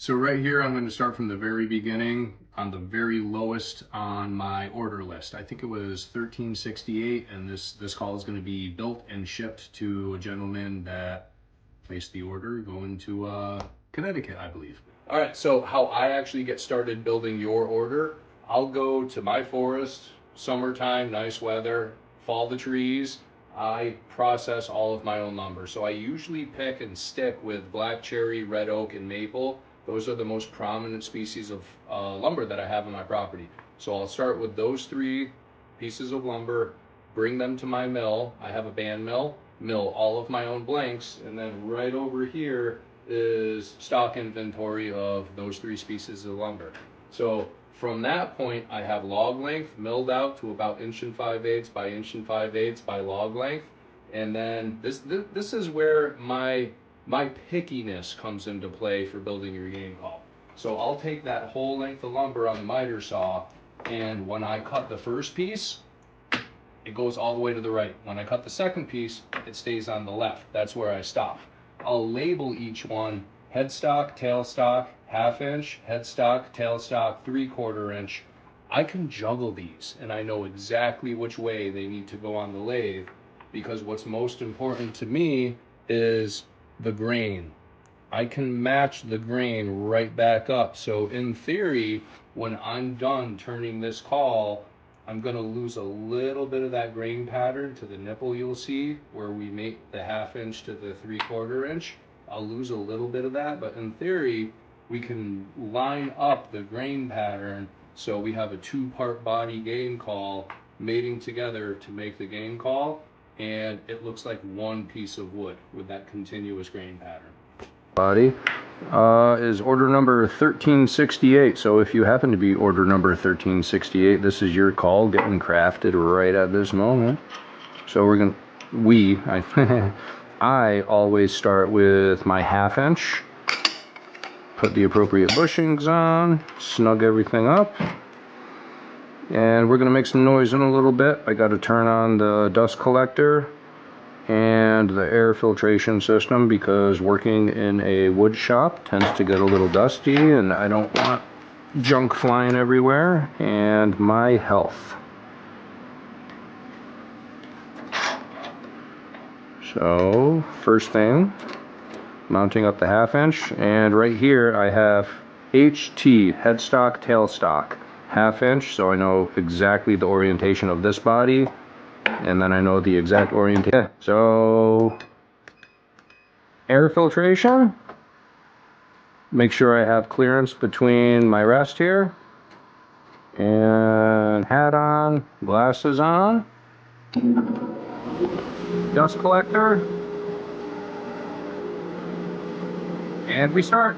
So right here, I'm going to start from the very beginning on the very lowest on my order list. I think it was 1368, and this call is going to be built and shipped to a gentleman that placed the order going to Connecticut, I believe. All right, so how I actually get started building your order, I'll go to my forest, summertime, nice weather, fall the trees. I process all of my own lumber. So I usually pick and stick with black cherry, red oak, and maple. Those are the most prominent species of lumber that I have on my property. So I'll start with those three pieces of lumber, bring them to my mill. I have a band mill all of my own blanks, and then right over here is stock inventory of those three species of lumber. So from that point, I have log length milled out to about 1.5" by 1.5" by log length. And then this is where my pickiness comes into play for building your game call. So I'll take that whole length of lumber on the miter saw, and when I cut the first piece, it goes all the way to the right. When I cut the second piece, it stays on the left. That's where I stop. I'll label each one headstock, tailstock, 1/2 inch, headstock, tailstock, 3/4 inch. I can juggle these, and I know exactly which way they need to go on the lathe, because what's most important to me is the grain. I can match the grain right back up. So in theory, when I'm done turning this call, I'm going to lose a little bit of that grain pattern to the nipple you'll see where we make the 1/2 inch to the 3/4 inch. I'll lose a little bit of that, but in theory, we can line up the grain pattern so we have a 2-part body game call mating together to make the game call, and it looks like one piece of wood with that continuous grain pattern. Body is order number 1368. So if you happen to be order number 1368, this is your call getting crafted right at this moment. So I always start with my 1/2 inch, put the appropriate bushings on, snug everything up, and we're going to make some noise in a little bit. I got to turn on the dust collector and the air filtration system, because working in a wood shop tends to get a little dusty, and I don't want junk flying everywhere. And my health. So first thing, mounting up the 1/2 inch, and right here I have HT, headstock, tailstock, 1/2 inch, so I know exactly the orientation of this body, and then I know the exact orientation. So air filtration, make sure I have clearance between my rest here, and hat on, glasses on, dust collector, and we start.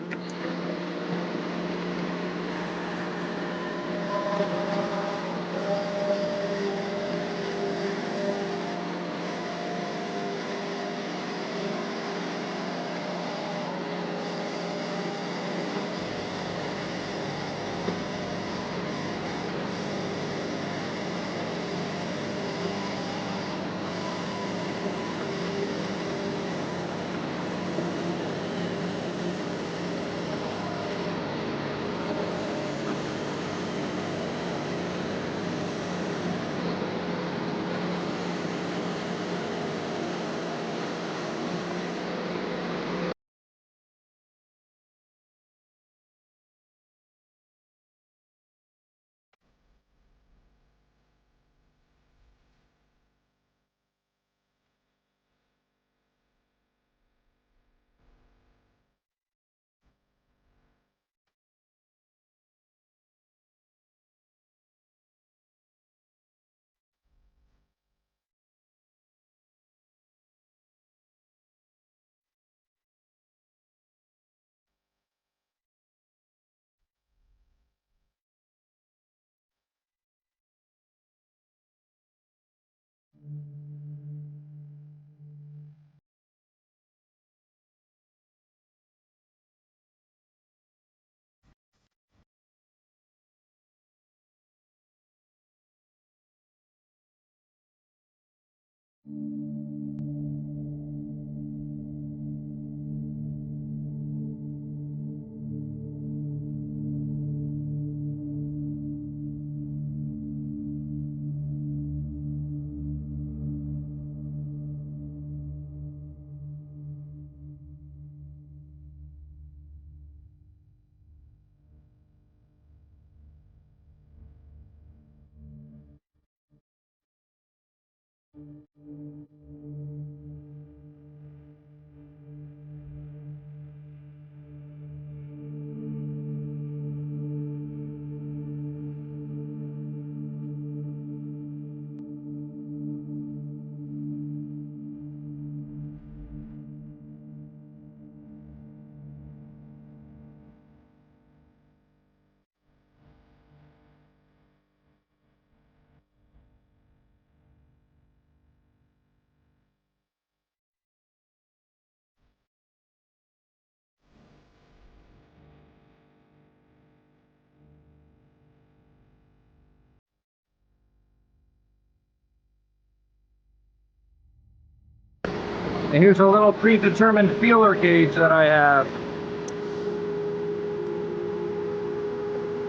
And here's a little predetermined feeler gauge that I have.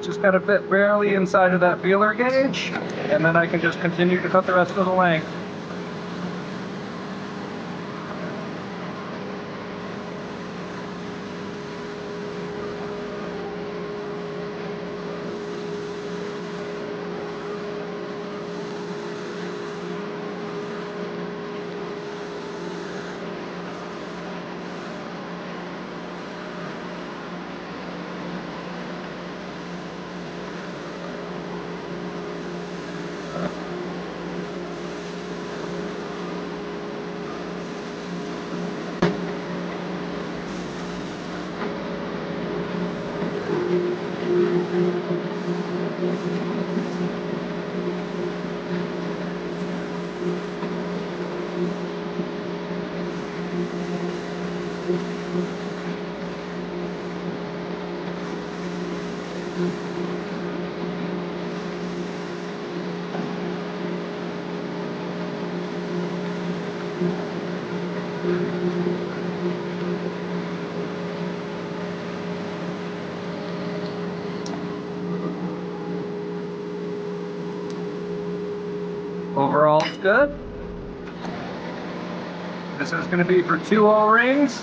Just gotta fit barely inside of that feeler gauge, and then I can just continue to cut the rest of the length. Overall, it's good. This is going to be for 2 O-rings.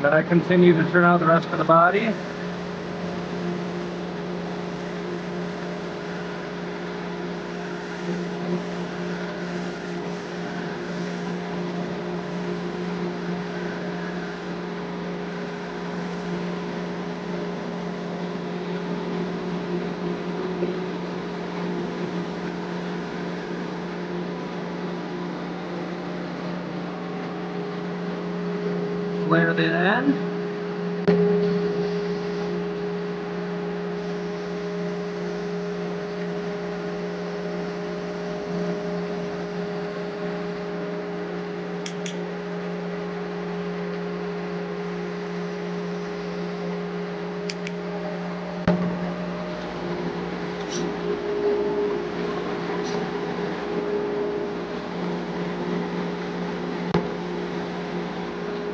Then I continue to turn out the rest of the body. Flare it in.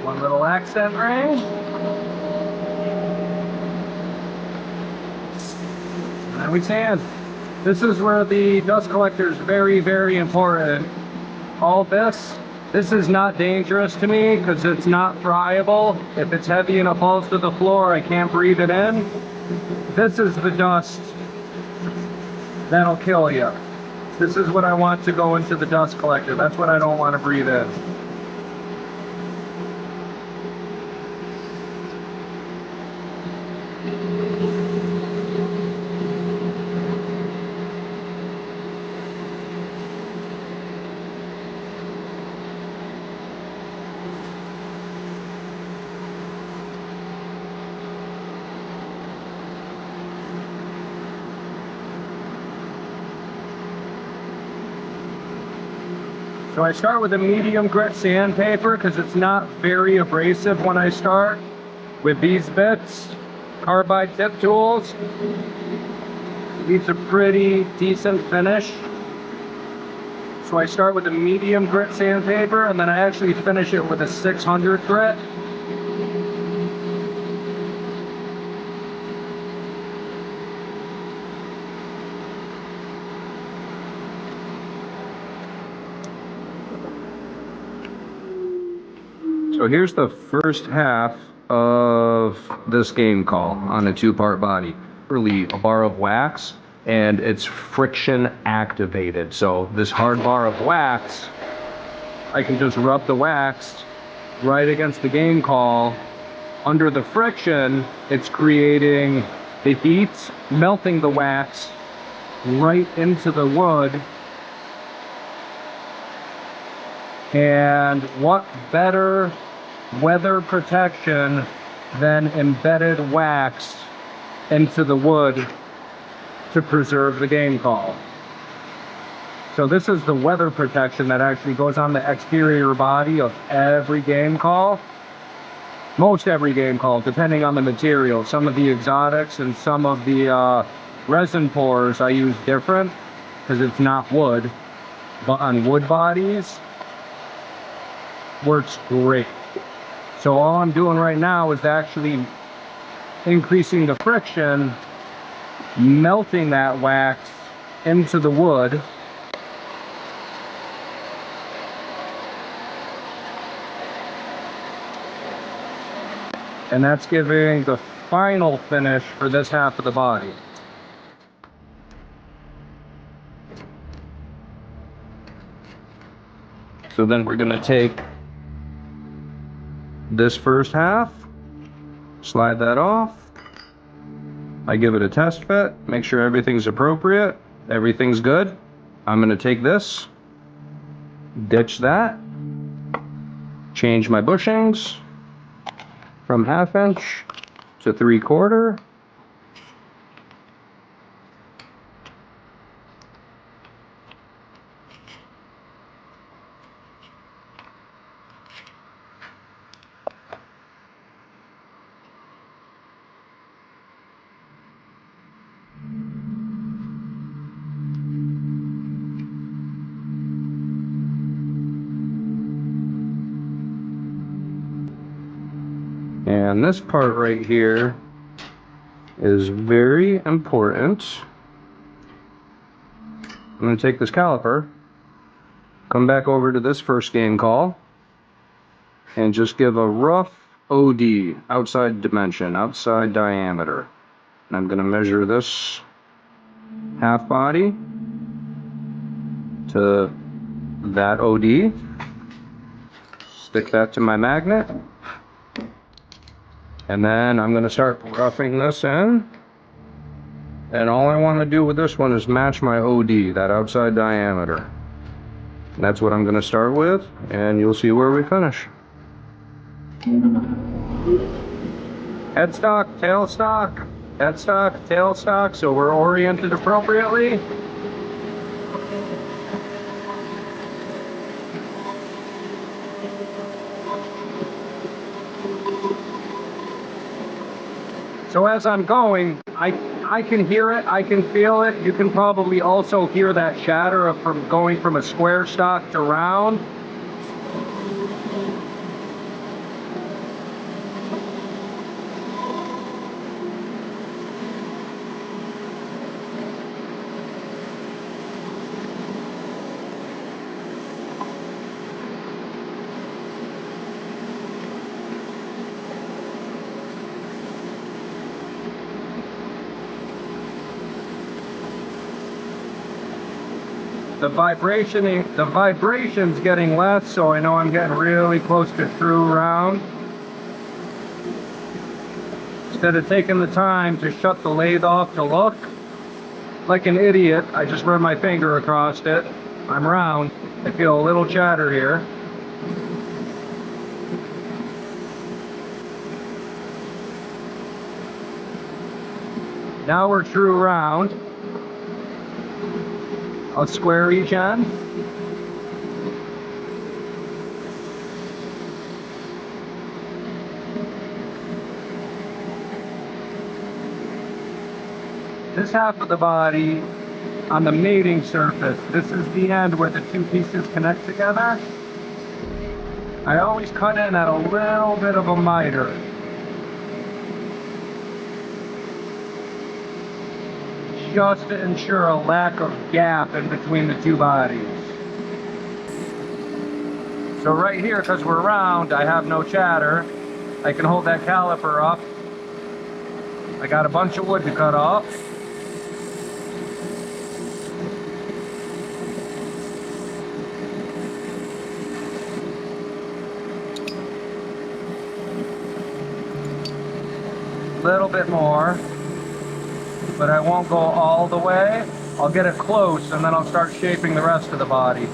One little accent ring. And then we sand. This is where the dust collector is very, very important. All this is not dangerous to me because it's not friable. If it's heavy and it falls to the floor, I can't breathe it in. This is the dust that'll kill you. This is what I want to go into the dust collector. That's what I don't want to breathe in. So I start with a medium grit sandpaper because it's not very abrasive when I start. With these bits, carbide tip tools, these are pretty decent finish. So I start with a medium grit sandpaper and then I actually finish it with a 600 grit. So here's the first half of this game call on a 2-part body. Really a bar of wax and it's friction activated. So this hard bar of wax, I can just rub the wax right against the game call. Under the friction, it's creating the heat, melting the wax right into the wood. And what better weather protection than embedded wax into the wood to preserve the game call. So this is the weather protection that actually goes on the exterior body of every game call. most every game call, depending on the material. Some of the exotics and some of the resin pours I use different because it's not wood. But on wood bodies, works great. So all I'm doing right now is actually increasing the friction, melting that wax into the wood. And that's giving the final finish for this half of the body. So then we're gonna take this first half, slide that off. I give it a test fit, make sure everything's appropriate, everything's good. I'm gonna take this, ditch that, change my bushings from 1/2 inch to 3/4. And this part right here is very important. I'm going to take this caliper, come back over to this first game call, and just give a rough OD, outside dimension, outside diameter. And I'm going to measure this half body to that OD, stick that to my magnet, and then I'm going to start roughing this in. And all I want to do with this one is match my OD, that outside diameter. And that's what I'm going to start with, and you'll see where we finish. Headstock, tailstock, headstock, tailstock, so we're oriented appropriately. So as I'm going, I can hear it, I can feel it. You can probably also hear that shatter of from going from a square stock to round. The vibration's getting less, so I know I'm getting really close to true round. Instead of taking the time to shut the lathe off to look like an idiot, I just run my finger across it. I'm round. I feel a little chatter here. Now we're true round. I'll square each end. This half of the body on the mating surface, this is the end where the two pieces connect together. I always cut in at a little bit of a miter. Just to ensure a lack of gap in between the two bodies. So right here, because we're round, I have no chatter. I can hold that caliper up. I got a bunch of wood to cut off. A little bit more, but I won't go all the way. I'll get it close and then I'll start shaping the rest of the body.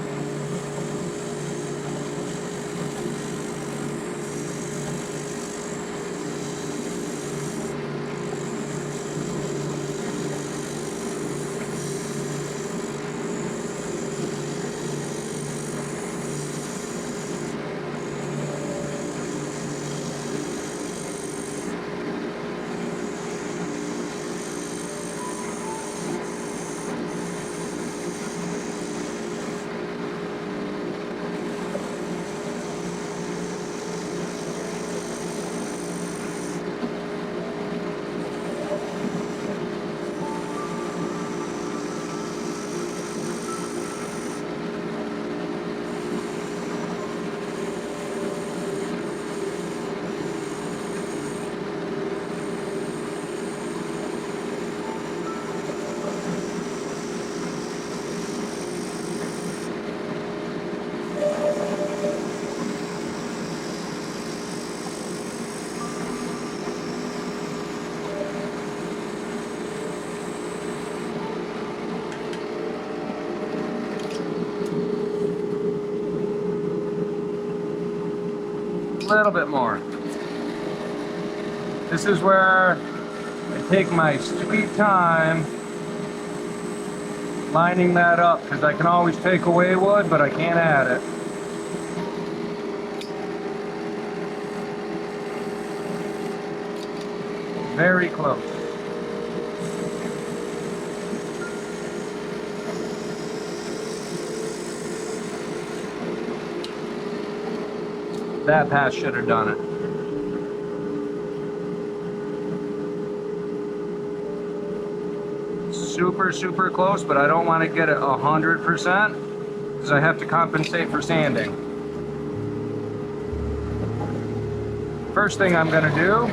little bit more. This is where I take my sweet time lining that up, because I can always take away wood, but I can't add it. Very close. That pass should have done it. Super, super close, but I don't want to get it 100% because I have to compensate for sanding. First thing I'm going to do,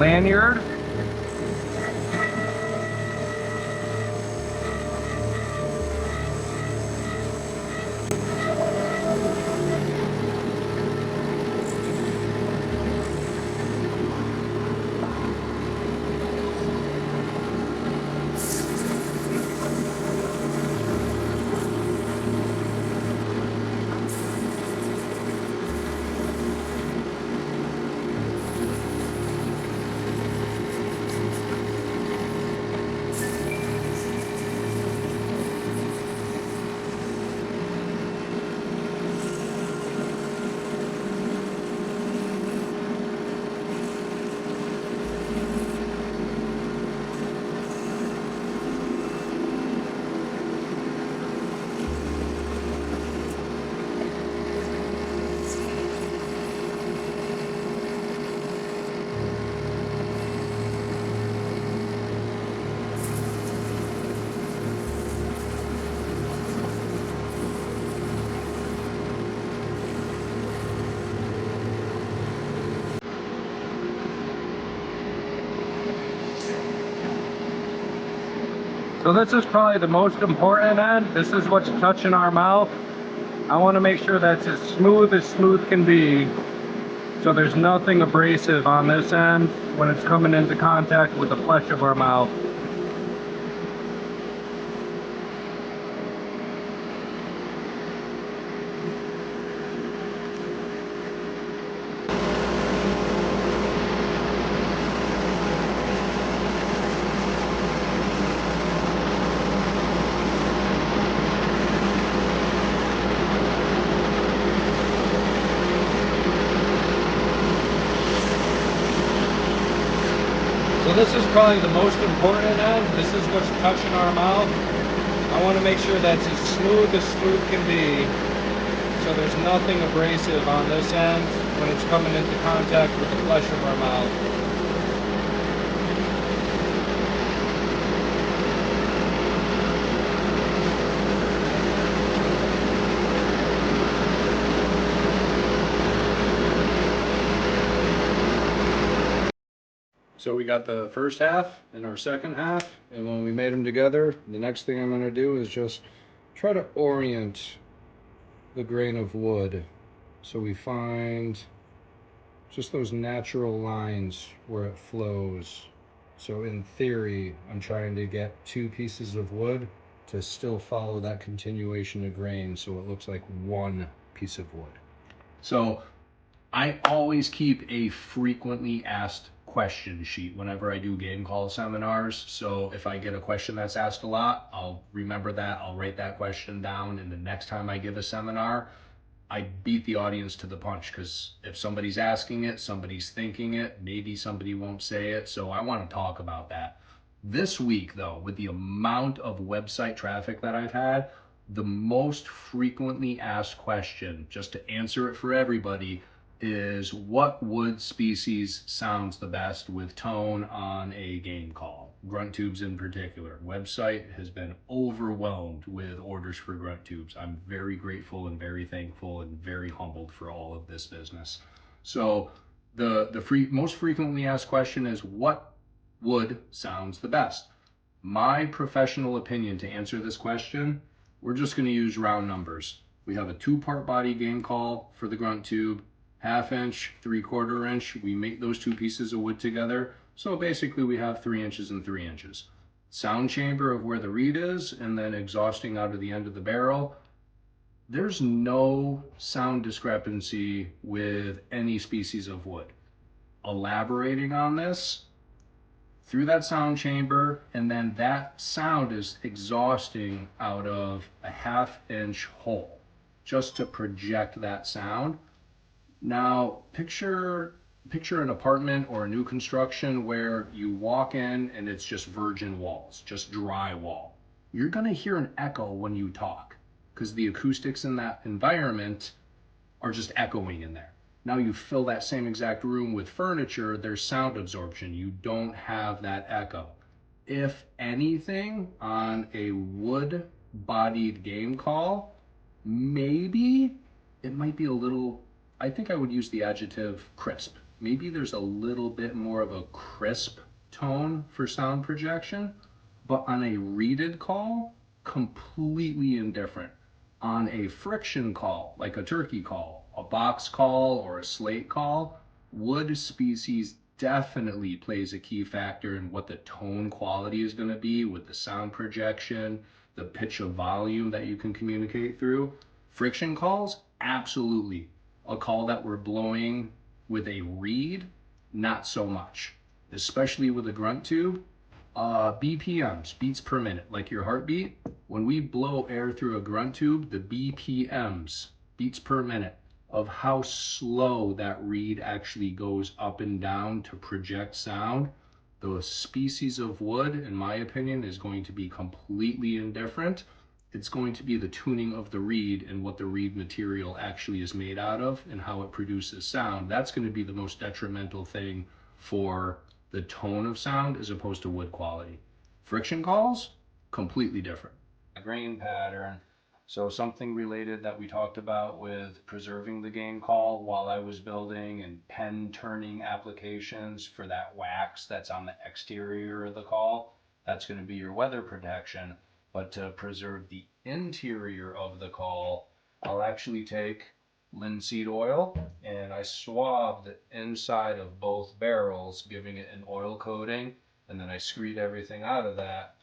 lanyard. So this is probably the most important end. This is what's touching our mouth. I want to make sure that's as smooth can be. So there's nothing abrasive on this end when it's coming into contact with the flesh of our mouth. So this is probably the most important end. This is what's touching our mouth. I want to make sure that's as smooth can be. So there's nothing abrasive on this end when it's coming into contact with the flesh of our mouth. So we got the first half and our second half, and when we made them together, the next thing I'm going to do is just try to orient the grain of wood so we find just those natural lines where it flows. So in theory, I'm trying to get two pieces of wood to still follow that continuation of grain so it looks like one piece of wood. So I always keep a frequently asked question sheet whenever I do game call seminars. So if I get a question that's asked a lot, I'll remember that, I'll write that question down, and the next time I give a seminar, I beat the audience to the punch, because if somebody's asking it, somebody's thinking it, maybe somebody won't say it, so I want to talk about that. This week though, with the amount of website traffic that I've had, the most frequently asked question, just to answer it for everybody, is what wood species sounds the best with tone on a game call? Grunt tubes in particular. Website has been overwhelmed with orders for grunt tubes. I'm very grateful and very thankful and very humbled for all of this business. So the most frequently asked question is, what wood sounds the best? My professional opinion to answer this question, we're just going to use round numbers. We have a 2-part body game call for the grunt tube, 1/2 inch, 3/4 inch. We make those two pieces of wood together. So basically we have 3 inches and 3 inches. Sound chamber of where the reed is, and then exhausting out of the end of the barrel. There's no sound discrepancy with any species of wood. Elaborating on this, through that sound chamber, and then that sound is exhausting out of a 1/2 inch hole just to project that sound. Now, picture an apartment or a new construction where you walk in and it's just virgin walls, just drywall. You're going to hear an echo when you talk because the acoustics in that environment are just echoing in there. Now you fill that same exact room with furniture, there's sound absorption. You don't have that echo. If anything, on a wood bodied game call, maybe it might be a little, I think I would use the adjective crisp. Maybe there's a little bit more of a crisp tone for sound projection, but on a reeded call, completely indifferent. On a friction call, like a turkey call, a box call, or a slate call, wood species definitely plays a key factor in what the tone quality is going to be with the sound projection, the pitch of volume that you can communicate through. Friction calls, absolutely. A call that we're blowing with a reed, not so much. Especially with a grunt tube, BPMs, beats per minute, like your heartbeat. When we blow air through a grunt tube, the BPMs, beats per minute, of how slow that reed actually goes up and down to project sound, the species of wood, in my opinion, is going to be completely indifferent. It's going to be the tuning of the reed and what the reed material actually is made out of and how it produces sound. That's going to be the most detrimental thing for the tone of sound as opposed to wood quality. Friction calls, completely different. Grain pattern. So something related that we talked about with preserving the game call while I was building and pen turning applications for that wax that's on the exterior of the call. That's going to be your weather protection. But to preserve the interior of the call, I'll actually take linseed oil and I swab the inside of both barrels, giving it an oil coating, and then I screed everything out of that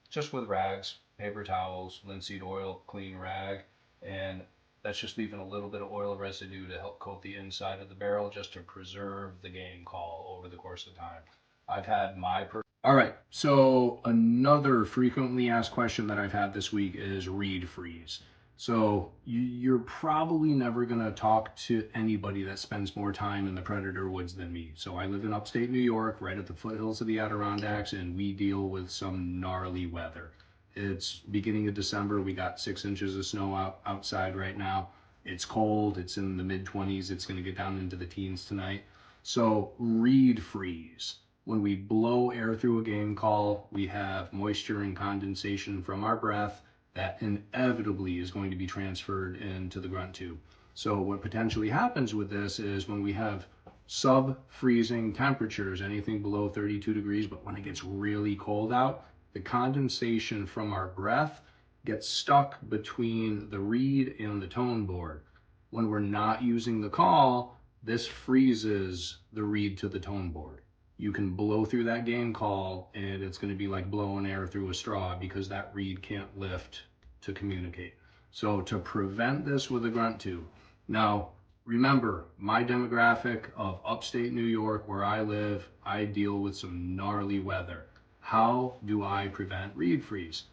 just with rags, paper towels, linseed oil, clean rag, and that's just leaving a little bit of oil residue to help coat the inside of the barrel just to preserve the game call over the course of time. I've had my All right, so another frequently asked question that I've had this week is reed freeze. So you're probably never going to talk to anybody that spends more time in the predator woods than me. So I live in upstate New York, right at the foothills of the Adirondacks, and we deal with some gnarly weather. It's beginning of December. We got 6 inches of snow outside right now. It's cold. It's in the mid 20s. It's going to get down into the teens tonight. So reed freeze. When we blow air through a game call, we have moisture and condensation from our breath that inevitably is going to be transferred into the grunt tube. So what potentially happens with this is when we have sub-freezing temperatures, anything below 32 degrees, but when it gets really cold out, the condensation from our breath gets stuck between the reed and the tone board. When we're not using the call, this freezes the reed to the tone board. You can blow through that game call and it's going to be like blowing air through a straw because that reed can't lift to communicate. So to prevent this with a grunt tube, now remember my demographic of upstate New York where I live, I deal with some gnarly weather. How do I prevent reed freeze?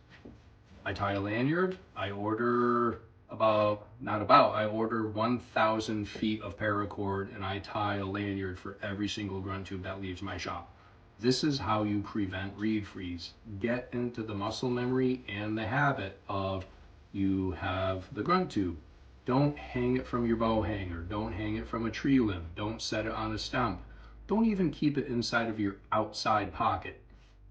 I tie a lanyard, I order I order 1,000 feet of paracord and I tie a lanyard for every single grunt tube that leaves my shop. This is how you prevent reed freeze. Get into the muscle memory and the habit of you have the grunt tube. Don't hang it from your bow hanger. Don't hang it from a tree limb. Don't set it on a stump. Don't even keep it inside of your outside pocket.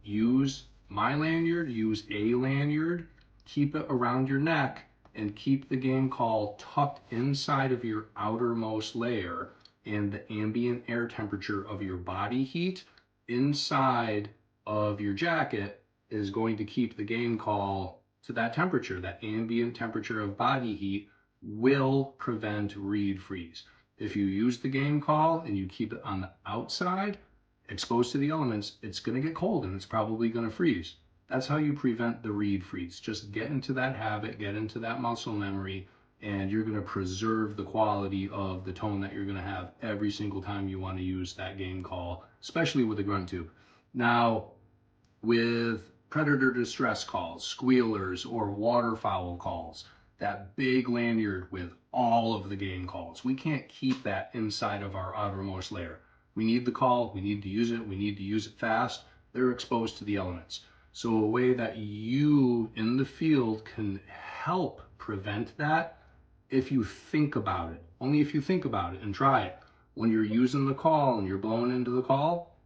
Use my lanyard, use a lanyard, keep it around your neck, and keep the game call tucked inside of your outermost layer, and the ambient air temperature of your body heat inside of your jacket is going to keep the game call to that temperature. That ambient temperature of body heat will prevent reed freeze. If you use the game call and you keep it on the outside, exposed to the elements, it's going to get cold and it's probably going to freeze. That's how you prevent the reed freeze. Just get into that habit, get into that muscle memory and you're going to preserve the quality of the tone that you're going to have every single time you want to use that game call, especially with a grunt tube. Now, with predator distress calls, squealers, or waterfowl calls, that big lanyard with all of the game calls, we can't keep that inside of our outermost layer. We need the call, we need to use it, we need to use it fast. They're exposed to the elements. So a way that you in the field can help prevent that, if you think about it, only if you think about it and try it. When you're using the call and you're blowing into the call,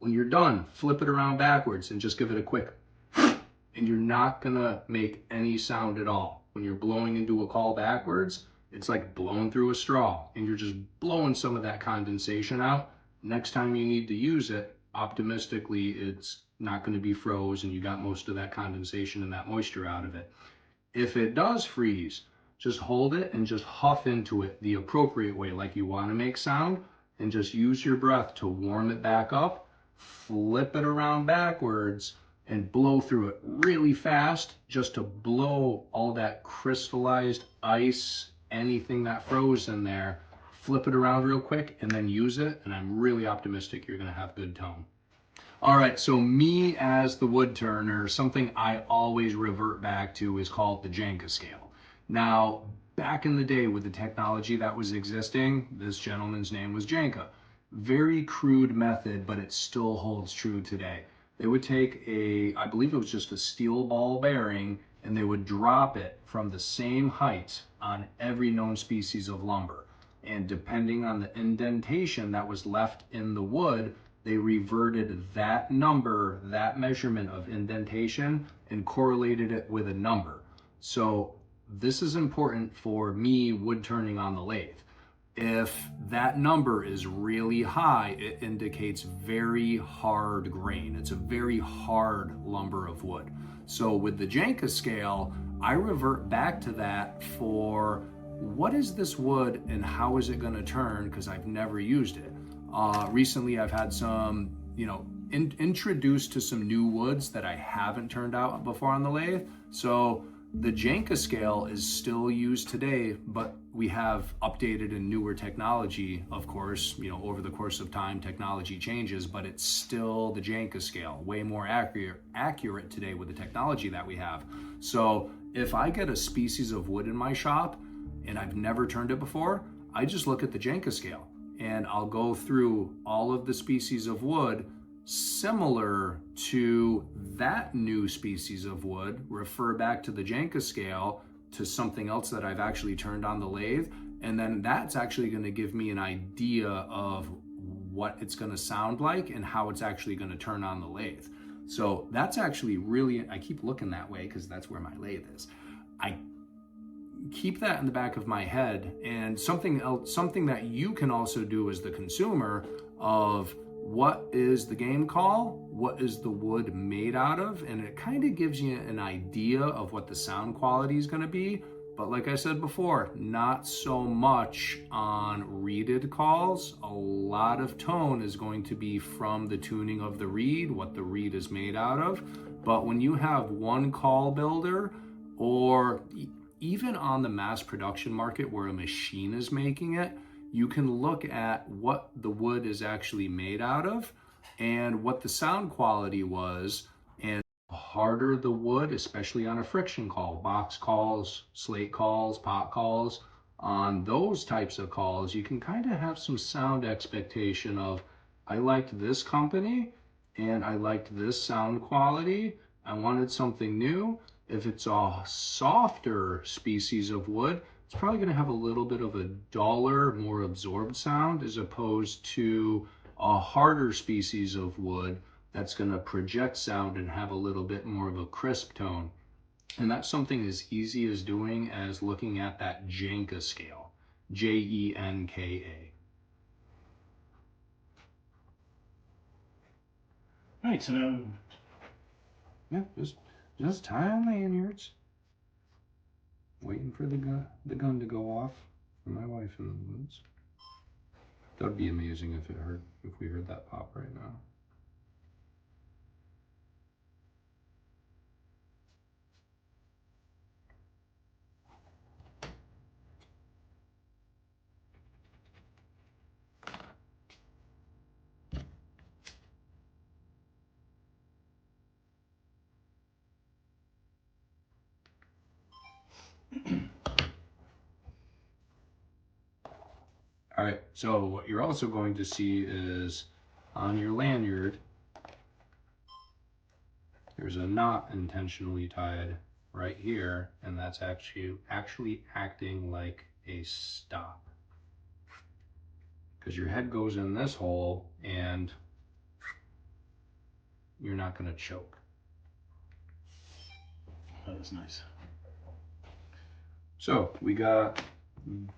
when you're done, flip it around backwards and just give it a quick, and you're not gonna make any sound at all. When you're blowing into a call backwards, it's like blowing through a straw, and you're just blowing some of that condensation out. Next time you need to use it, optimistically, it's not gonna be froze and you got most of that condensation and that moisture out of it. If it does freeze, just hold it and just huff into it the appropriate way, like you want to make sound, and just use your breath to warm it back up, flip it around backwards, and blow through it really fast, just to blow all that crystallized ice, anything that froze in there, flip it around real quick, and then use it, and I'm really optimistic you're going to have good tone. All right, so me as the wood turner, something I always revert back to is called the Janka scale. Now, back in the day with the technology that was existing, this gentleman's name was Janka. Very crude method, but it still holds true today. They would take I believe it was just a steel ball bearing, and they would drop it from the same height on every known species of lumber. And depending on the indentation that was left in the wood, they reverted that number, that measurement of indentation, and correlated it with a number. So this is important for me wood turning on the lathe. If that number is really high, it indicates very hard grain. It's a very hard lumber of wood. So with the Janka scale, I revert back to that for what is this wood and how is it going to turn, because I've never used it. Recently, I've had some, introduced to some new woods that I haven't turned out before on the lathe. So the Janka scale is still used today, but we have updated and newer technology, of course. Over the course of time, technology changes, but it's still the Janka scale, way more accurate today with the technology that we have. So if I get a species of wood in my shop and I've never turned it before, I just look at the Janka scale. And I'll go through all of the species of wood similar to that new species of wood, refer back to the Janka scale to something else that I've actually turned on the lathe, and then that's actually going to give me an idea of what it's going to sound like and how it's actually going to turn on the lathe. So that's actually really, I keep looking that way because that's where my lathe is. I keep that in the back of my head. And something else, something that you can also do as the consumer, of what is the game call, what is the wood made out of, and it kind of gives you an idea of what the sound quality is going to be. But like I said before, not so much on reeded calls. A lot of tone is going to be from the tuning of the reed, what the reed is made out of. But when you have one call builder, or even on the mass production market where a machine is making it, you can look at what the wood is actually made out of and what the sound quality was. And the harder the wood, especially on a friction call, box calls, slate calls, pot calls, on those types of calls, you can kind of have some sound expectation of, I liked this company and I liked this sound quality. I wanted something new. If it's a softer species of wood, it's probably going to have a little bit of a duller, more absorbed sound, as opposed to a harder species of wood that's going to project sound and have a little bit more of a crisp tone. And that's something as easy as doing as looking at that Janka scale, Jenka. Right, so now, yeah, just tie on lanyards. Waiting for the gun to go off for my wife in the woods. That would be amazing if we heard that pop right now. All right, so what you're also going to see is on your lanyard, there's a knot intentionally tied right here, and that's actually acting like a stop. Because your head goes in this hole and you're not going to choke. That was nice. So we got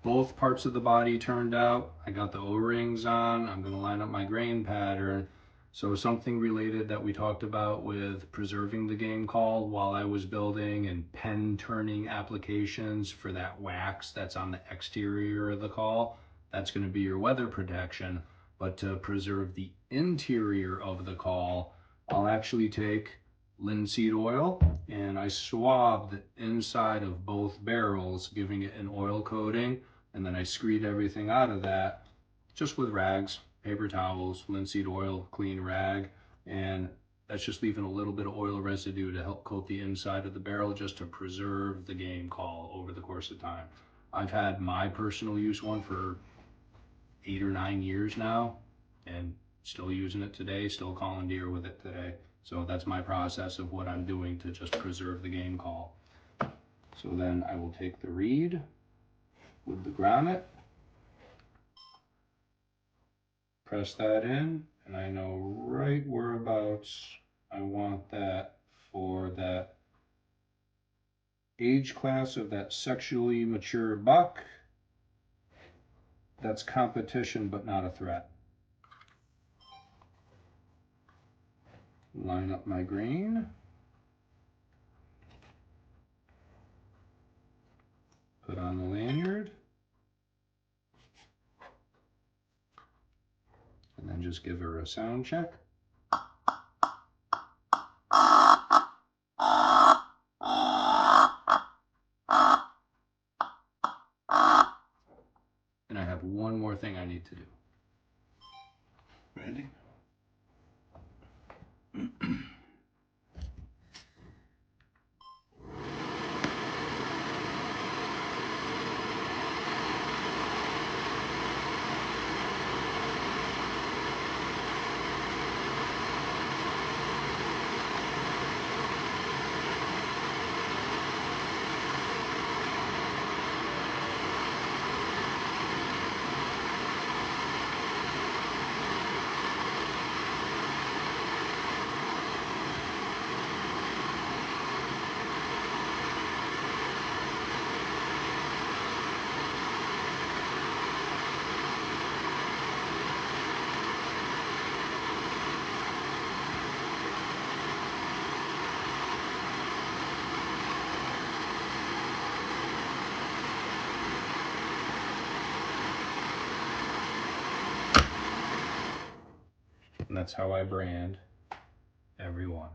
both parts of the body turned out. I got the O-rings on. I'm going to line up my grain pattern. So something related that we talked about with preserving the game call while I was building, and pen turning applications for that wax that's on the exterior of the call. That's going to be your weather protection. But to preserve the interior of the call, I'll actually take linseed oil and I swab the inside of both barrels, giving it an oil coating, and then I screed everything out of that just with rags, paper towels, linseed oil, clean rag, and that's just leaving a little bit of oil residue to help coat the inside of the barrel just to preserve the game call over the course of time. I've had my personal use one for 8 or 9 years now and still using it today, still calling deer with it today. So that's my process of what I'm doing to just preserve the game call. So then I will take the reed with the grommet, press that in, and I know right whereabouts I want that for that age class of that sexually mature buck. That's competition but not a threat. Line up my grain. Put on the lanyard. And then just give her a sound check. And I have one more thing I need to do. Randy? And that's how I brand everyone.